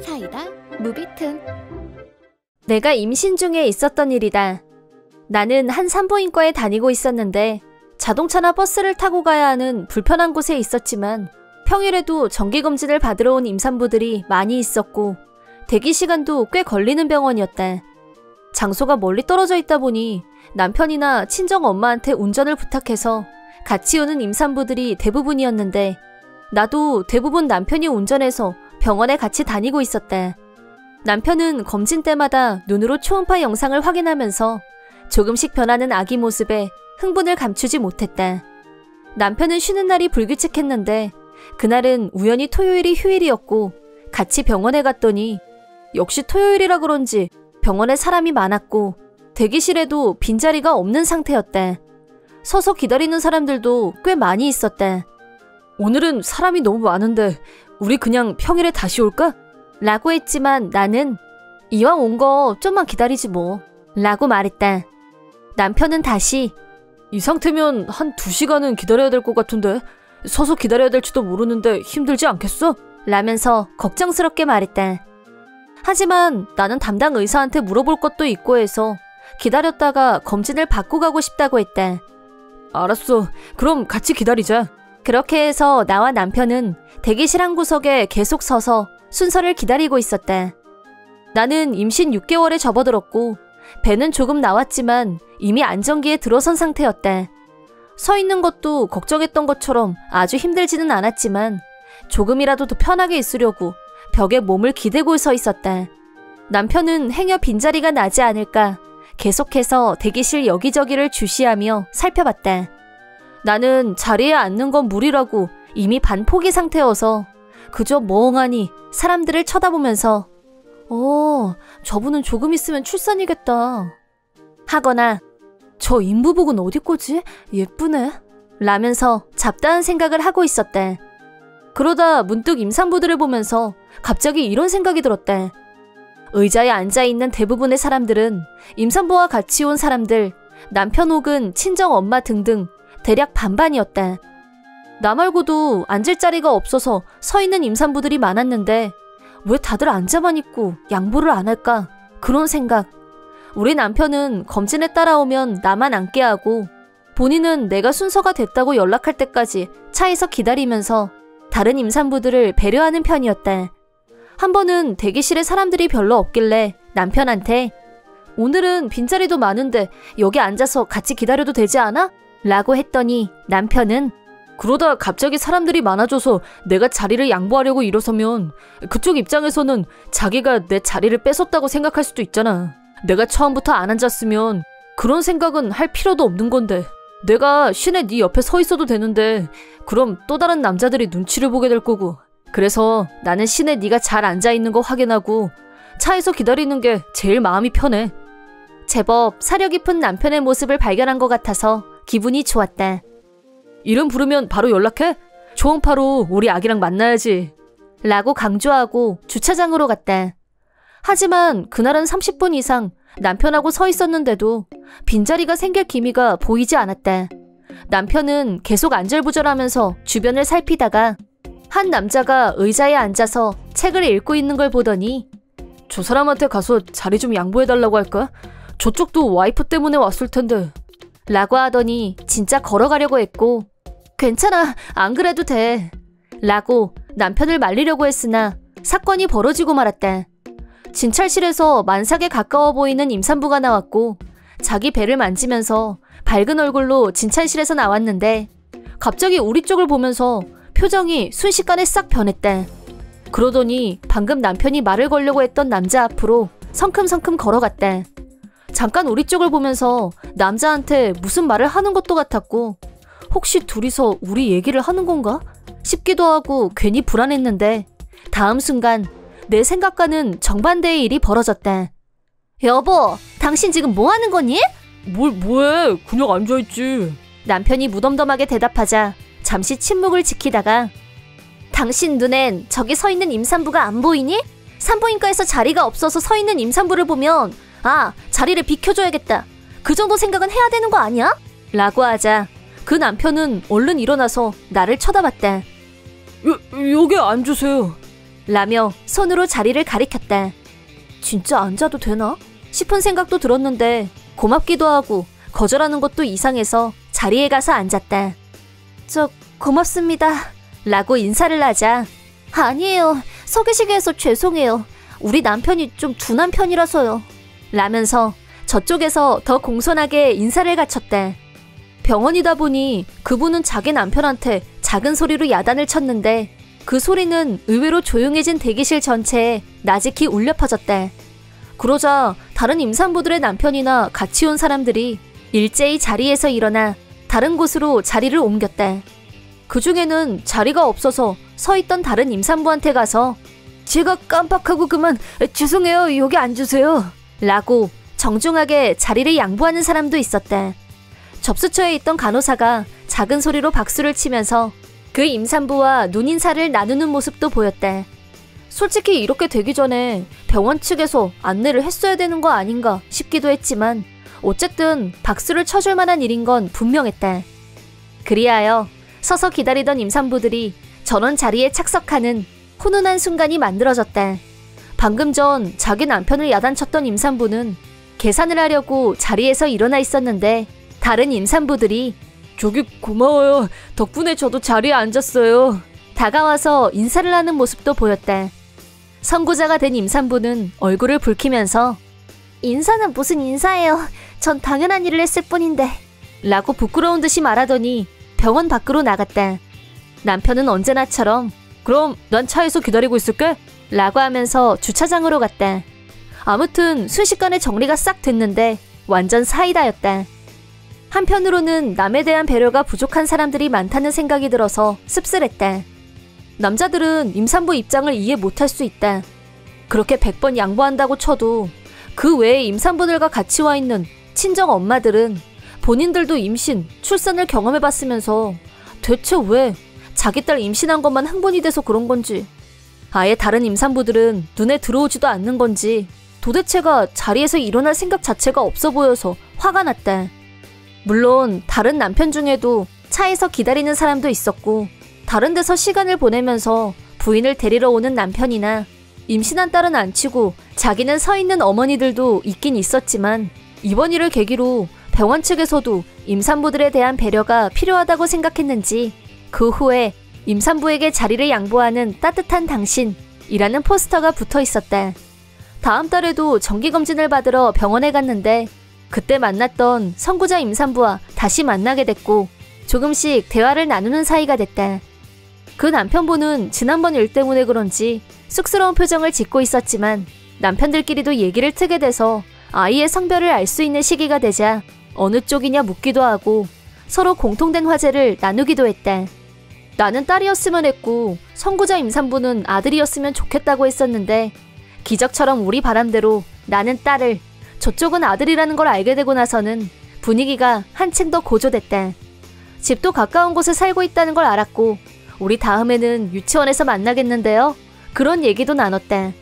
사이다 무비튼. 내가 임신 중에 있었던 일이다. 나는 한 산부인과에 다니고 있었는데 자동차나 버스를 타고 가야 하는 불편한 곳에 있었지만 평일에도 정기검진을 받으러 온 임산부들이 많이 있었고 대기 시간도 꽤 걸리는 병원이었다. 장소가 멀리 떨어져 있다 보니 남편이나 친정 엄마한테 운전을 부탁해서 같이 오는 임산부들이 대부분이었는데 나도 대부분 남편이 운전해서 병원에 같이 다니고 있었다. 남편은 검진 때마다 눈으로 초음파 영상을 확인하면서 조금씩 변하는 아기 모습에 흥분을 감추지 못했다. 남편은 쉬는 날이 불규칙했는데 그날은 우연히 토요일이 휴일이었고 같이 병원에 갔더니 역시 토요일이라 그런지 병원에 사람이 많았고 대기실에도 빈자리가 없는 상태였다. 서서 기다리는 사람들도 꽤 많이 있었다. 오늘은 사람이 너무 많은데 우리 그냥 평일에 다시 올까? 라고 했지만 나는 이왕 온 거 좀만 기다리지 뭐 라고 말했다. 남편은 다시 이 상태면 한 2시간은 기다려야 될 것 같은데 서서 기다려야 될지도 모르는데 힘들지 않겠어? 라면서 걱정스럽게 말했다. 하지만 나는 담당 의사한테 물어볼 것도 있고 해서 기다렸다가 검진을 받고 가고 싶다고 했다. 알았어. 그럼 같이 기다리자. 그렇게 해서 나와 남편은 대기실 한 구석에 계속 서서 순서를 기다리고 있었다. 나는 임신 6개월에 접어들었고 배는 조금 나왔지만 이미 안정기에 들어선 상태였다. 서 있는 것도 걱정했던 것처럼 아주 힘들지는 않았지만 조금이라도 더 편하게 있으려고 벽에 몸을 기대고 서 있었다. 남편은 행여 빈자리가 나지 않을까 계속해서 대기실 여기저기를 주시하며 살펴봤다. 나는 자리에 앉는 건 무리라고 이미 반포기 상태여서 그저 멍하니 사람들을 쳐다보면서 저분은 조금 있으면 출산이겠다 하거나 저 인부복은 어디 거지? 예쁘네 라면서 잡다한 생각을 하고 있었다. 그러다 문득 임산부들을 보면서 갑자기 이런 생각이 들었다. 의자에 앉아있는 대부분의 사람들은 임산부와 같이 온 사람들, 남편 혹은 친정엄마 등등 대략 반반이었다. 나 말고도 앉을 자리가 없어서 서 있는 임산부들이 많았는데 왜 다들 앉아만 있고 양보를 안 할까? 그런 생각. 우리 남편은 검진에 따라오면 나만 앉게 하고 본인은 내가 순서가 됐다고 연락할 때까지 차에서 기다리면서 다른 임산부들을 배려하는 편이었다. 한 번은 대기실에 사람들이 별로 없길래 남편한테 오늘은 빈자리도 많은데 여기 앉아서 같이 기다려도 되지 않아? 라고 했더니 남편은 그러다 갑자기 사람들이 많아져서 내가 자리를 양보하려고 일어서면 그쪽 입장에서는 자기가 내 자리를 뺏었다고 생각할 수도 있잖아. 내가 처음부터 안 앉았으면 그런 생각은 할 필요도 없는 건데 내가 쉰에 네 옆에 서 있어도 되는데 그럼 또 다른 남자들이 눈치를 보게 될 거고 그래서 나는 쉰에 네가 잘 앉아있는 거 확인하고 차에서 기다리는 게 제일 마음이 편해. 제법 사려 깊은 남편의 모습을 발견한 것 같아서 기분이 좋았다. 이름 부르면 바로 연락해? 초음파로 우리 아기랑 만나야지 라고 강조하고 주차장으로 갔다. 하지만 그날은 30분 이상 남편하고 서 있었는데도 빈자리가 생길 기미가 보이지 않았다. 남편은 계속 안절부절하면서 주변을 살피다가 한 남자가 의자에 앉아서 책을 읽고 있는 걸 보더니 저 사람한테 가서 자리 좀 양보해달라고 할까? 저쪽도 와이프 때문에 왔을 텐데 라고 하더니 진짜 걸어가려고 했고 괜찮아 안 그래도 돼 라고 남편을 말리려고 했으나 사건이 벌어지고 말았다. 진찰실에서 만삭에 가까워 보이는 임산부가 나왔고 자기 배를 만지면서 밝은 얼굴로 진찰실에서 나왔는데 갑자기 우리 쪽을 보면서 표정이 순식간에 싹 변했다. 그러더니 방금 남편이 말을 걸려고 했던 남자 앞으로 성큼성큼 걸어갔다. 잠깐 우리 쪽을 보면서 남자한테 무슨 말을 하는 것도 같았고 혹시 둘이서 우리 얘기를 하는 건가? 싶기도 하고 괜히 불안했는데 다음 순간 내 생각과는 정반대의 일이 벌어졌다. 여보, 당신 지금 뭐 하는 거니? 뭐해? 그냥 앉아있지. 남편이 무덤덤하게 대답하자 잠시 침묵을 지키다가 당신 눈엔 저기 서 있는 임산부가 안 보이니? 산부인과에서 자리가 없어서 서 있는 임산부를 보면 자리를 비켜줘야겠다. 그 정도 생각은 해야 되는 거 아니야? 라고 하자 그 남편은 얼른 일어나서 나를 쳐다봤다. 여기 앉으세요. 라며 손으로 자리를 가리켰다. 진짜 앉아도 되나? 싶은 생각도 들었는데 고맙기도 하고 거절하는 것도 이상해서 자리에 가서 앉았다. 고맙습니다. 라고 인사를 하자. 아니에요. 서 계시게 해서 죄송해요. 우리 남편이 좀 둔한 편이라서요. 라면서 저쪽에서 더 공손하게 인사를 갖췄다. 병원이다 보니 그분은 자기 남편한테 작은 소리로 야단을 쳤는데 그 소리는 의외로 조용해진 대기실 전체에 나직히 울려 퍼졌다. 그러자 다른 임산부들의 남편이나 같이 온 사람들이 일제히 자리에서 일어나 다른 곳으로 자리를 옮겼다. 그 중에는 자리가 없어서 서 있던 다른 임산부한테 가서 제가 깜빡하고 그만 죄송해요 여기 앉으세요 라고 정중하게 자리를 양보하는 사람도 있었다. 접수처에 있던 간호사가 작은 소리로 박수를 치면서 그 임산부와 눈인사를 나누는 모습도 보였다. 솔직히 이렇게 되기 전에 병원 측에서 안내를 했어야 되는 거 아닌가 싶기도 했지만 어쨌든 박수를 쳐줄 만한 일인 건 분명했다. 그리하여 서서 기다리던 임산부들이 전원 자리에 착석하는 훈훈한 순간이 만들어졌다. 방금 전 자기 남편을 야단쳤던 임산부는 계산을 하려고 자리에서 일어나 있었는데 다른 임산부들이 저기 고마워요. 덕분에 저도 자리에 앉았어요. 다가와서 인사를 하는 모습도 보였다. 선구자가 된 임산부는 얼굴을 붉히면서 인사는 무슨 인사예요. 전 당연한 일을 했을 뿐인데 라고 부끄러운 듯이 말하더니 병원 밖으로 나갔다. 남편은 언제나처럼 그럼 난 차에서 기다리고 있을게 라고 하면서 주차장으로 갔다. 아무튼 순식간에 정리가 싹 됐는데 완전 사이다였다. 한편으로는 남에 대한 배려가 부족한 사람들이 많다는 생각이 들어서 씁쓸했다. 남자들은 임산부 입장을 이해 못할 수 있다. 그렇게 100번 양보한다고 쳐도 그 외에 임산부들과 같이 와 있는 친정 엄마들은 본인들도 임신, 출산을 경험해봤으면서 대체 왜 자기 딸 임신한 것만 흥분이 돼서 그런 건지, 아예 다른 임산부들은 눈에 들어오지도 않는 건지 도대체가 자리에서 일어날 생각 자체가 없어 보여서 화가 났다. 물론 다른 남편 중에도 차에서 기다리는 사람도 있었고 다른 데서 시간을 보내면서 부인을 데리러 오는 남편이나 임신한 딸은 안 치고 자기는 서 있는 어머니들도 있긴 있었지만 이번 일을 계기로 병원 측에서도 임산부들에 대한 배려가 필요하다고 생각했는지 그 후에 임산부에게 자리를 양보하는 따뜻한 당신이라는 포스터가 붙어 있었다. 다음 달에도 정기검진을 받으러 병원에 갔는데 그때 만났던 선구자 임산부와 다시 만나게 됐고 조금씩 대화를 나누는 사이가 됐다. 그 남편분은 지난번 일 때문에 그런지 쑥스러운 표정을 짓고 있었지만 남편들끼리도 얘기를 트게 돼서 아이의 성별을 알 수 있는 시기가 되자 어느 쪽이냐 묻기도 하고 서로 공통된 화제를 나누기도 했다. 나는 딸이었으면 했고 선구자 임산부는 아들이었으면 좋겠다고 했었는데 기적처럼 우리 바람대로 나는 딸을, 저쪽은 아들이라는 걸 알게 되고 나서는 분위기가 한층 더 고조됐다. 집도 가까운 곳에 살고 있다는 걸 알았고 우리 다음에는 유치원에서 만나겠는데요. 그런 얘기도 나눴다.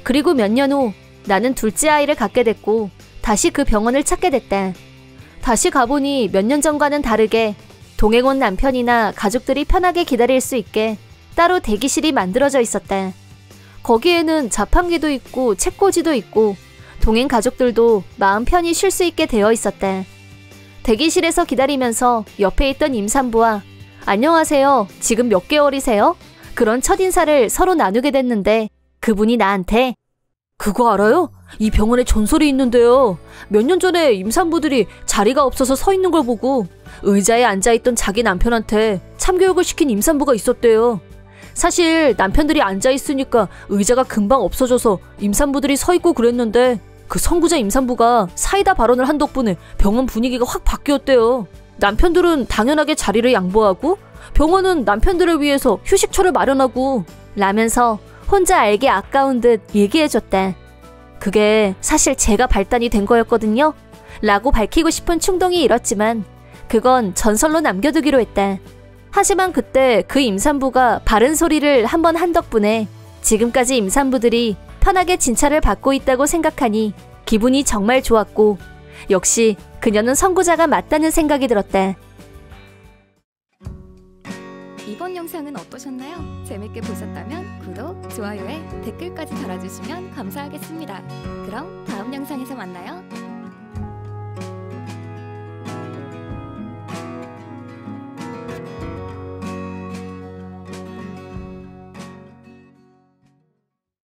그리고 몇 년 후 나는 둘째 아이를 갖게 됐고 다시 그 병원을 찾게 됐다. 다시 가보니 몇 년 전과는 다르게 동행 온 남편이나 가족들이 편하게 기다릴 수 있게 따로 대기실이 만들어져 있었다. 거기에는 자판기도 있고 책꽂이도 있고 동행 가족들도 마음 편히 쉴 수 있게 되어 있었다. 대기실에서 기다리면서 옆에 있던 임산부와 안녕하세요, 지금 몇 개월이세요? 그런 첫인사를 서로 나누게 됐는데 그분이 나한테 그거 알아요? 이 병원에 전설이 있는데요. 몇 년 전에 임산부들이 자리가 없어서 서 있는 걸 보고 의자에 앉아있던 자기 남편한테 참교육을 시킨 임산부가 있었대요. 사실 남편들이 앉아있으니까 의자가 금방 없어져서 임산부들이 서 있고 그랬는데 그 선구자 임산부가 사이다 발언을 한 덕분에 병원 분위기가 확 바뀌었대요. 남편들은 당연하게 자리를 양보하고 병원은 남편들을 위해서 휴식처를 마련하고 라면서 혼자 알기 아까운 듯 얘기해줬다. 그게 사실 제가 발단이 된 거였거든요. 라고 밝히고 싶은 충동이 일었지만 그건 전설로 남겨두기로 했다. 하지만 그때 그 임산부가 바른 소리를 한번 한 덕분에 지금까지 임산부들이 편하게 진찰을 받고 있다고 생각하니 기분이 정말 좋았고 역시 그녀는 선구자가 맞다는 생각이 들었다. 이번 영상은 어떠셨나요? 재밌게 보셨다면 구독, 좋아요에 댓글까지 달아주시면 감사하겠습니다. 그럼 다음 영상에서 만나요.